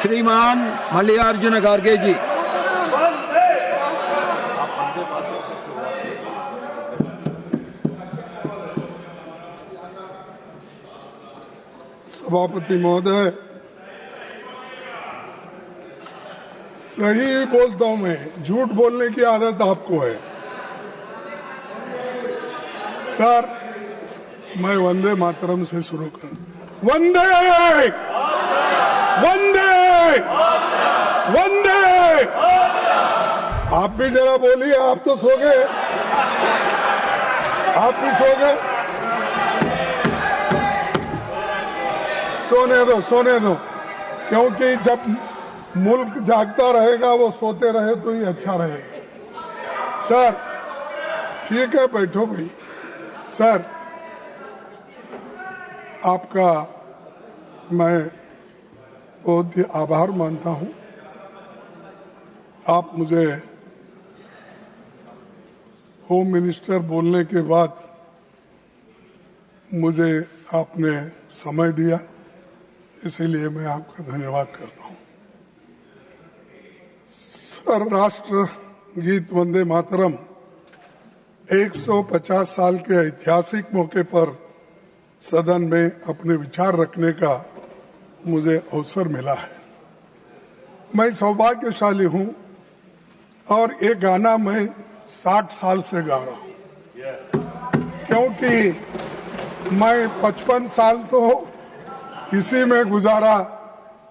श्रीमान मल्लिकार्जुन खड़गे जी। सभापति महोदय, सही बोलता हूं मैं, झूठ बोलने की आदत आपको है। सर, मैं वंदे मातरम से शुरू करूं। वंदे वंदे वंदे। आप भी जरा बोलिए, आप तो सो गए, आप भी सो गए। सोने दो, क्योंकि जब मुल्क जागता रहेगा वो सोते रहे तो ही अच्छा रहेगा। सर ठीक है, बैठो भाई। सर, आपका मैं बहुत ही आभार मानता हूं। आप मुझे होम मिनिस्टर बोलने के बाद मुझे आपने समय दिया, इसीलिए मैं आपका धन्यवाद करता हूं। सर, राष्ट्र गीत वंदे मातरम 150 साल के ऐतिहासिक मौके पर सदन में अपने विचार रखने का मुझे अवसर मिला है। मैं सौभाग्यशाली हूं और ये गाना मैं 60 साल से गा रहा हूं, क्योंकि मैं 55 साल तो इसी में गुजारा,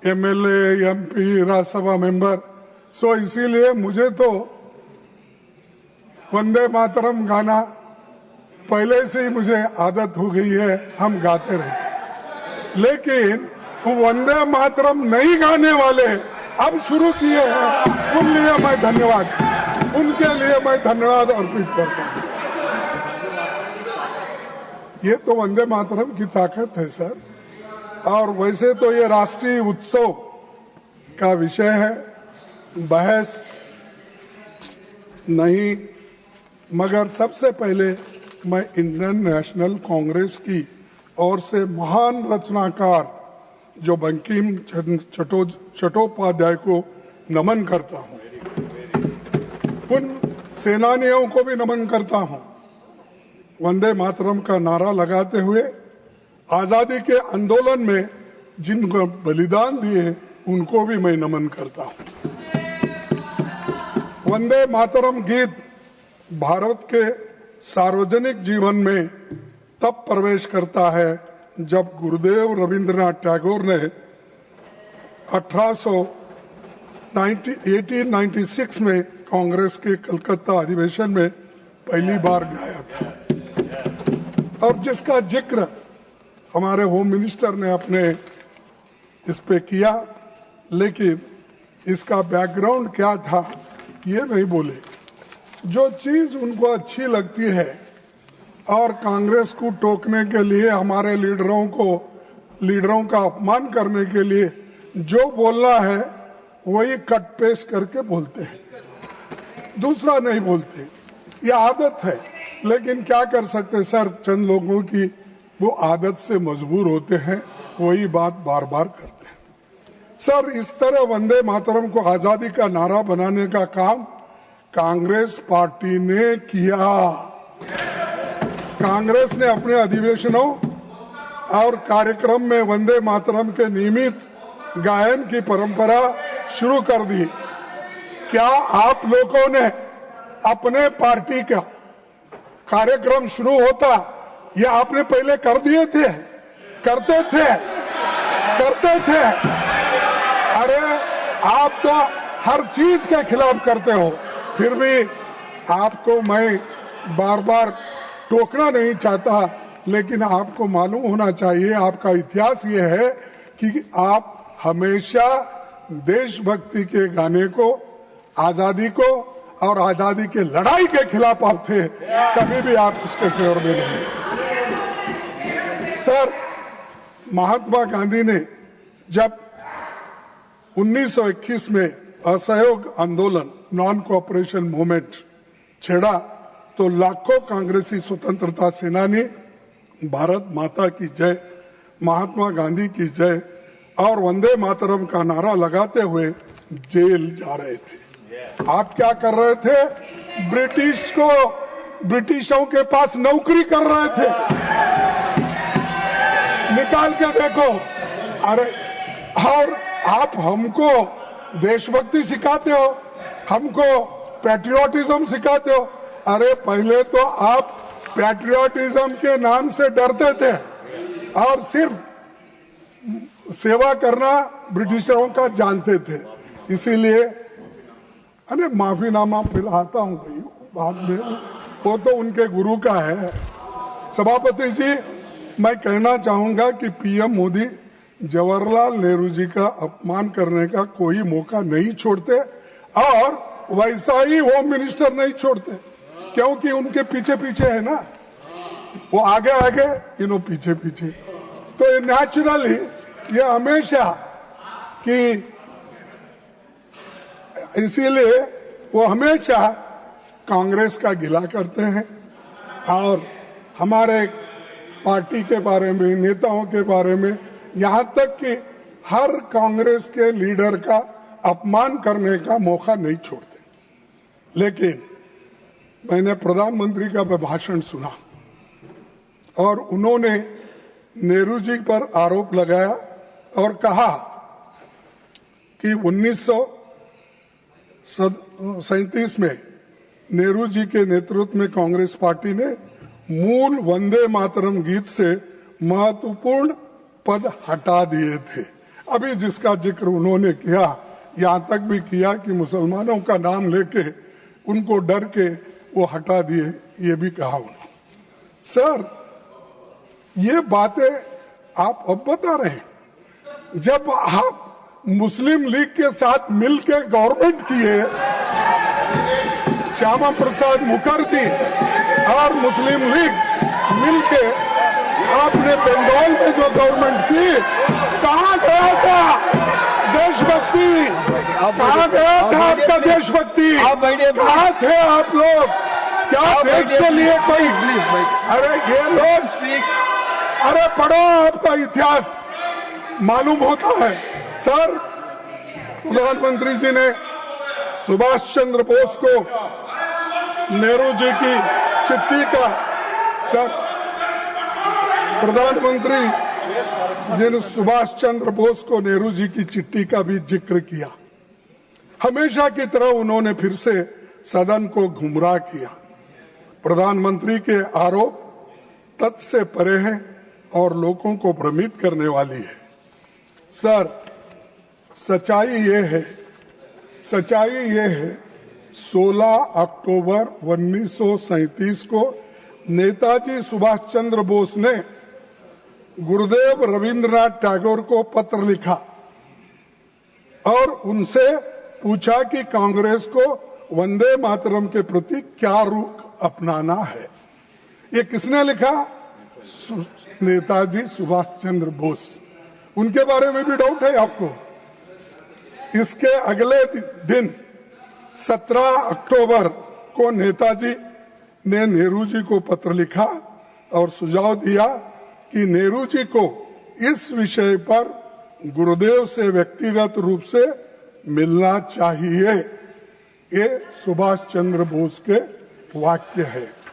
एमएलए, एमपी, राज्यसभा मेंबर। सो इसीलिए मुझे तो वंदे मातरम गाना पहले से ही मुझे आदत हो गई है, हम गाते रहते। लेकिन वंदे मातरम नहीं गाने वाले अब शुरू किए हैं, उनके लिए मैं धन्यवाद अर्पित करता हूं। ये तो वंदे मातरम की ताकत है सर। और वैसे तो ये राष्ट्रीय उत्सव का विषय है, बहस नहीं, मगर सबसे पहले मैं इंडियन नेशनल कांग्रेस की ओर से महान रचनाकार जो बंकिम चट्टोपाध्याय को नमन करता हूं, उन सेनानियों को भी नमन करता हूं। वंदे मातरम का नारा लगाते हुए आजादी के आंदोलन में जिनको बलिदान दिए उनको भी मैं नमन करता हूं। वंदे मातरम गीत भारत के सार्वजनिक जीवन में तब प्रवेश करता है जब गुरुदेव रविंद्रनाथ टैगोर ने 1896 में कांग्रेस के कलकत्ता अधिवेशन में पहली बार गाया था, और जिसका जिक्र हमारे होम मिनिस्टर ने अपने इस पे किया, लेकिन इसका बैकग्राउंड क्या था ये नहीं बोले। जो चीज उनको अच्छी लगती है और कांग्रेस को टोकने के लिए, हमारे लीडरों का अपमान करने के लिए जो बोलना है वही कट पेस्ट करके बोलते हैं, दूसरा नहीं बोलते। ये आदत है, लेकिन क्या कर सकते सर, चंद लोगों की वो आदत से मजबूर होते हैं, वही बात बार बार करते हैं। सर, इस तरह वंदे मातरम को आजादी का नारा बनाने का काम कांग्रेस पार्टी ने किया। कांग्रेस ने अपने अधिवेशनों और कार्यक्रम में वंदे मातरम के नियमित गायन की परंपरा शुरू कर दी। क्या आप लोगों ने अपने पार्टी का कार्यक्रम शुरू होता, ये आपने पहले कर दिए थे? करते थे। अरे आप तो हर चीज के खिलाफ करते हो, फिर भी आपको मैं बार बार टोकना नहीं चाहता, लेकिन आपको मालूम होना चाहिए, आपका इतिहास ये है कि आप हमेशा देशभक्ति के गाने को, आजादी को और आजादी के लड़ाई के खिलाफ आप थे, कभी भी आप उसके फेवर में नहीं। सर, महात्मा गांधी ने जब 1921 में असहयोग आंदोलन, नॉन कोऑपरेशन मूवमेंट छेड़ा, तो लाखों कांग्रेसी स्वतंत्रता सेनानी भारत माता की जय, महात्मा गांधी की जय और वंदे मातरम का नारा लगाते हुए जेल जा रहे थे। आप क्या कर रहे थे? ब्रिटिशों के पास नौकरी कर रहे थे। निकाल के देखो। अरे, और आप हमको देशभक्ति सिखाते हो, हमको पैट्रियोटिज्म सिखाते हो। अरे, पहले तो आप पैट्रियोटिज्म के नाम से डरते थे और सिर्फ सेवा करना ब्रिटिशरों का जानते थे। इसीलिए अरे माफीनामा फिर आता हूं भाई बाद में, वो तो उनके गुरु का है। सभापति जी, मैं कहना चाहूंगा कि पीएम मोदी जवाहरलाल नेहरू जी का अपमान करने का कोई मौका नहीं छोड़ते और वैसा ही होम मिनिस्टर नहीं छोड़ते, क्योंकि उनके पीछे पीछे है ना, वो आगे आगे इन्हों पीछे पीछे। तो ये नेचुरली ये हमेशा कि इसीलिए वो हमेशा कांग्रेस का गिला करते हैं और हमारे पार्टी के बारे में, नेताओं के बारे में, यहाँ तक कि हर कांग्रेस के लीडर का अपमान करने का मौका नहीं छोड़ते। लेकिन मैंने प्रधानमंत्री का भाषण सुना और उन्होंने नेहरू जी पर आरोप लगाया और कहा कि 1937 में नेहरू जी के नेतृत्व में कांग्रेस पार्टी ने मूल वंदे मातरम गीत से महत्वपूर्ण पद हटा दिए थे। अभी जिसका जिक्र उन्होंने किया, यहाँ तक भी किया कि मुसलमानों का नाम लेके उनको डर के वो हटा दिए, ये भी कहा उन्होंने। सर, ये बातें आप अब बता रहे हैं, जब आप मुस्लिम लीग के साथ मिलकर गवर्नमेंट किए, श्यामा प्रसाद मुखर्जी और मुस्लिम लीग मिलके आपने बंगाल में जो गवर्नमेंट की, कहाँ गया था देशभक्ति? कहाँ गया था आपका देशभक्ति? कहाँ थे आप लोग? क्या देश के लिए कोई? अरे ये लोग, अरे पढ़ो, आपका इतिहास मालूम होता है। सर, प्रधानमंत्री जी ने सुभाष चंद्र बोस को नेहरू जी की चिट्ठी का, सर प्रधानमंत्री जी ने सुभाष चंद्र बोस को नेहरू जी की चिट्ठी का भी जिक्र किया। हमेशा की तरह उन्होंने फिर से सदन को गुमराह किया। प्रधानमंत्री के आरोप तथ्य से परे हैं और लोगों को भ्रमित करने वाली है। सर, सच्चाई ये है 16 अक्टूबर 1937 को नेताजी सुभाष चंद्र बोस ने गुरुदेव रविंद्रनाथ टैगोर को पत्र लिखा और उनसे पूछा कि कांग्रेस को वंदे मातरम के प्रति क्या रुख अपनाना है। ये किसने लिखा? नेताजी सुभाष चंद्र बोस। उनके बारे में भी डाउट है आपको? इसके अगले दिन 17 अक्टूबर को नेताजी ने नेहरू जी को पत्र लिखा और सुझाव दिया कि नेहरू जी को इस विषय पर गुरुदेव से व्यक्तिगत रूप से मिलना चाहिए। ये सुभाष चंद्र बोस के वाक्य है।